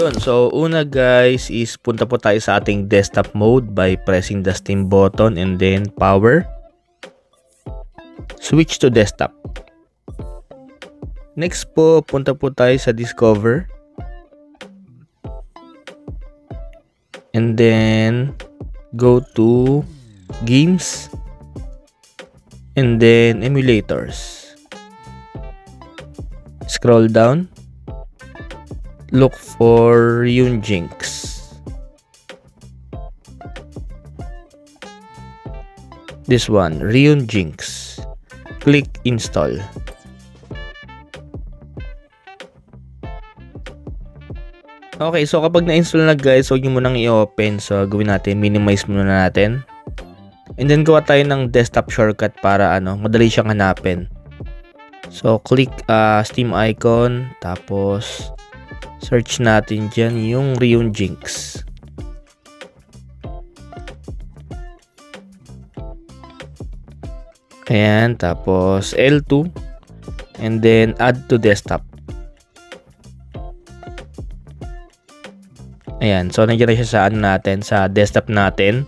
Yun, so una guys is punta po tayo sa ating desktop mode by pressing the Steam button and then power. Switch to desktop. Next po, punta po tayo sa discover. And then go to games and then emulators. Scroll down. Look for Ryujinx. This one, Ryujinx. Click install. Okay, so kapag na-install na guys, huwag nyo munang i-open. So, gawin natin, minimize muna natin. And then, gawa tayo ng desktop shortcut para madali siyang hanapin. So, click Steam icon. Tapos, search natin dyan yung Ryujinx. Ayan, tapos L2. And then, add to desktop. Ayan, so nandiyan na siya sa natin, sa desktop natin.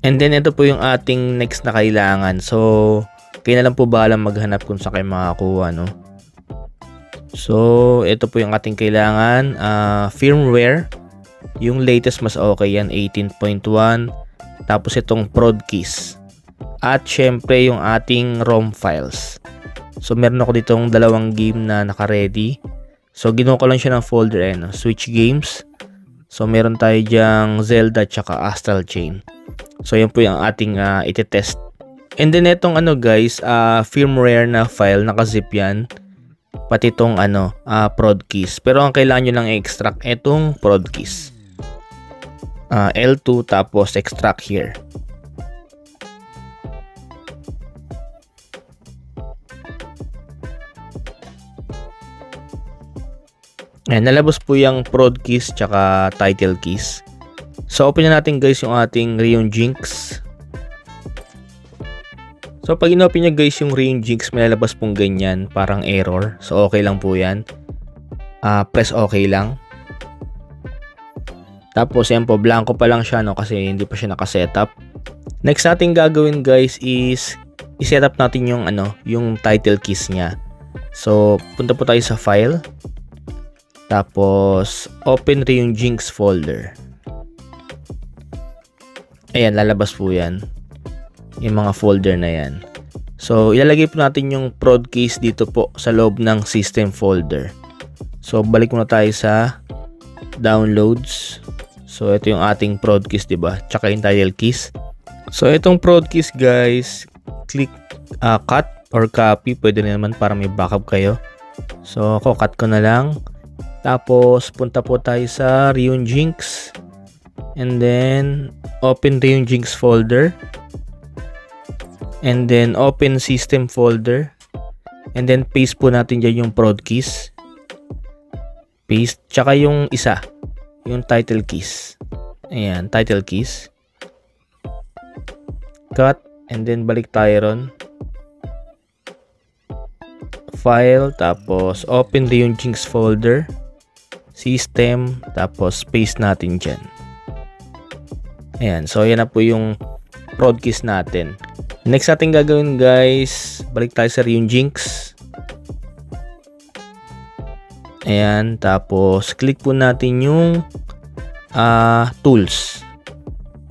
And then ito po yung ating next na kailangan. So, kayo na lang po bahala maghanap kung saan kayo makakuha, no? So, ito po yung ating kailangan, firmware. Yung latest mas okay yan, 18.1. Tapos itong prod keys. At syempre yung ating ROM files. So, meron ako ditong dalawang game na naka-ready. So, ginawa ko lang siya ng folder, Switch Games. So, meron tayo dyang Zelda tsaka Astral Chain. So, yan po yung ating iti-test. And then, itong guys, firmware na file, naka-zip yan. Pati itong prod keys. Pero ang kailangan nyo lang i-extract itong prod keys. L2 tapos extract here. Ayan, nalabas po yung prod keys tsaka title keys. So, open na natin guys yung ating Ryujinx. So, pag in-open nyo guys yung Ryujinx, may lalabas pong ganyan, parang error. So, okay lang po yan. Press okay lang. Tapos, yan po, blanco pa lang siya, kasi hindi pa siya nakasetup. Next natin gagawin guys is i-setup natin yung, yung title keys niya. So, punta po tayo sa file. Tapos, open Ryujinx folder. Ayan, lalabas po yan. Yung mga folder na yan. So, ilalagay po natin yung prod keys dito po sa loob ng system folder. So, balik muna tayo sa downloads. So, ito yung ating prod keys, diba? Tsaka yung title keys. So, itong prod keys, guys, click cut or copy. Pwede na naman para may backup kayo. So, ako, cut ko na lang. Tapos, punta po tayo sa Ryujinx. And then, open Ryujinx folder. And then, open system folder. And then, paste po natin dyan yung prod keys. Paste. Tsaka yung isa. Yung title keys. Ayan, title keys. Cut. And then, balik tayo ron. File. Tapos, open Ryujinx folder. System, tapos paste natin dyan. Ayan, so yan na po yung prod keys natin. Next natin gagawin guys, balik tayo sa Ryujinx. Ayan, tapos click po natin yung tools.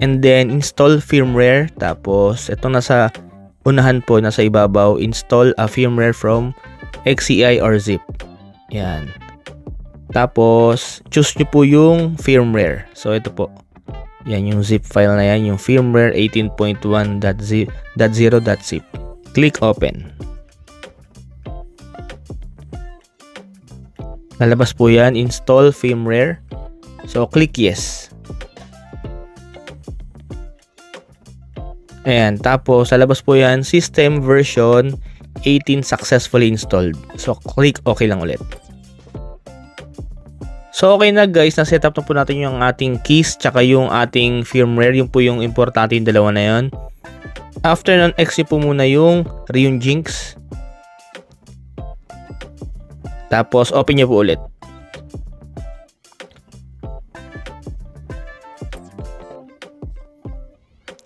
And then install firmware. Tapos ito nasa unahan po, nasa ibabaw, install a firmware from XCI or zip. Ayan. Tapos, choose nyo po yung firmware. So, ito po. Yan yung zip file na yan. Yung firmware 18.1.0.zip. Click open. Nalabas po yan. Install firmware. So, click yes. Ayan. Tapos, nalabas po yan. System version 18 successfully installed. So, click okay lang ulit. So, okay na guys, na-setup na po natin yung ating keys tsaka yung ating firmware. Yung po yung importante yung dalawa na yun. After nun, exit po muna yung Ryujinx. Tapos, open nyo po ulit.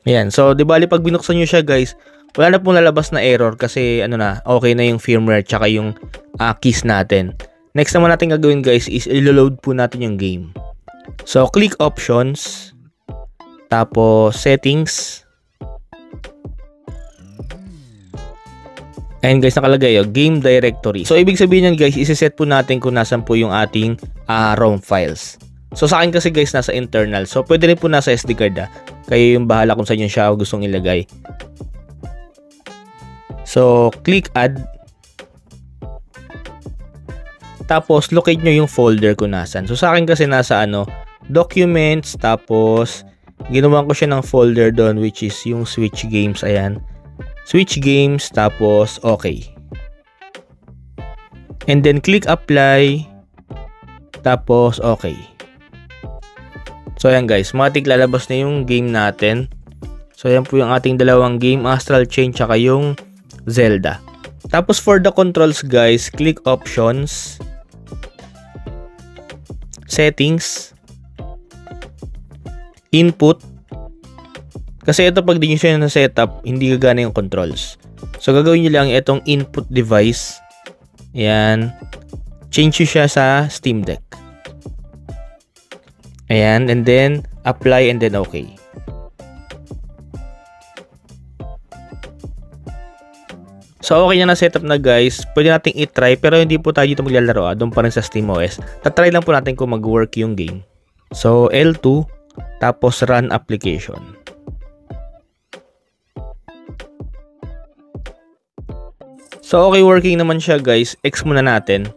Ayan. So, di bali pag binuksan nyo siya guys, wala na pong lalabas na error kasi ano na, okay na yung firmware tsaka yung keys natin. Next naman natin gagawin guys is i-load po natin yung game. So, click options, tapos settings. Ayan guys, nakalagay game directory. So, ibig sabihin yan guys, isi-set po natin kung nasan po yung ating ROM files. So, sa akin kasi guys, nasa internal. So, pwede rin po nasa SD card Kayo yung bahala kung saan yung siya gustong ilagay. So, click add. Tapos, locate nyo yung folder kung nasan. So, sa akin kasi nasa documents. Tapos, ginawa ko siya ng folder doon which is yung Switch games. Ayan. Switch games, tapos okay. And then click apply, tapos okay. So ayan guys, matik lalabas na yung game natin. So ayan po yung ating dalawang game, Astral Chain tsaka yung Zelda. Tapos for the controls guys, click options, settings, input. Kasi ito pag di nyo siya na setup, hindi gagana yung controls. So gagawin nyo lang itong input device. Ayan. Change nyo siya sa Steam Deck. Ayan. And then apply and then okay. So okay na setup na guys. Pwede nating i-try pero hindi po tayo dito maglalaro. Doon pa rin sa SteamOS. Tatry lang po natin kung mag-work yung game. So L2 tapos run application. So, okay, working naman siya guys. X muna natin.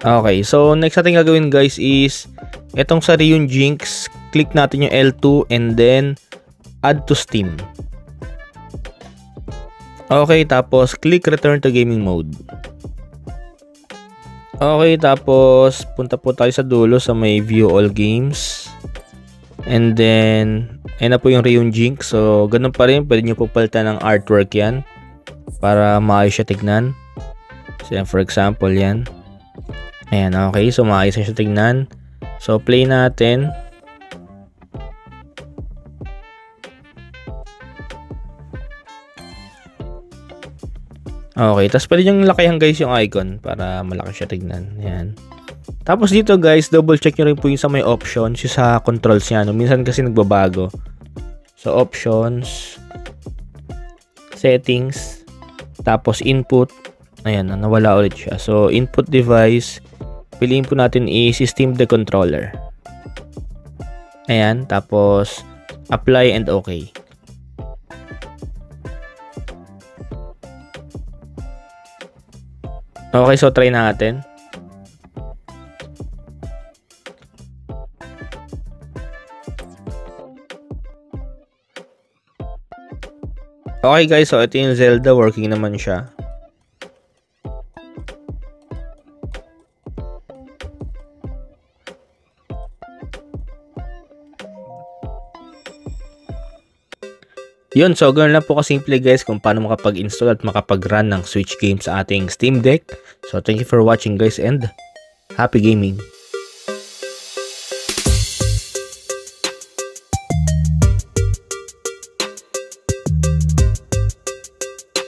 Okay, so next natin gagawin guys is itong sa Ryujinx, click natin yung L2 and then add to Steam. Okay, tapos click return to gaming mode. Okay, tapos punta po tayo sa dulo sa may view all games. And then, ayun na po yung Ryujinx. So, ganun pa rin. Pwede nyo po palitan ng artwork yan para maayos siya tignan. So, yan, for example, yan. Ayan, okay. So, maayos siya tignan. So, play natin. Okay. Tapos, pwede nyo lakayan guys yung icon para malaki siya tignan. Ayan. Tapos dito guys, double check nyo rin po yung sa may options, yung sa controls niya. Minsan kasi nagbabago. So options, settings, tapos input. Ayan, nawala ulit siya. So input device, piliin po natin is Steam Deck controller. Ayan, tapos apply and okay. Okay, so try natin. Okay guys, so ito yung Zelda, working naman siya. Yun, so ganoon lang po kasimple guys kung paano makapag-install at makapag-run ng Switch games sa ating Steam Deck. So thank you for watching guys and happy gaming!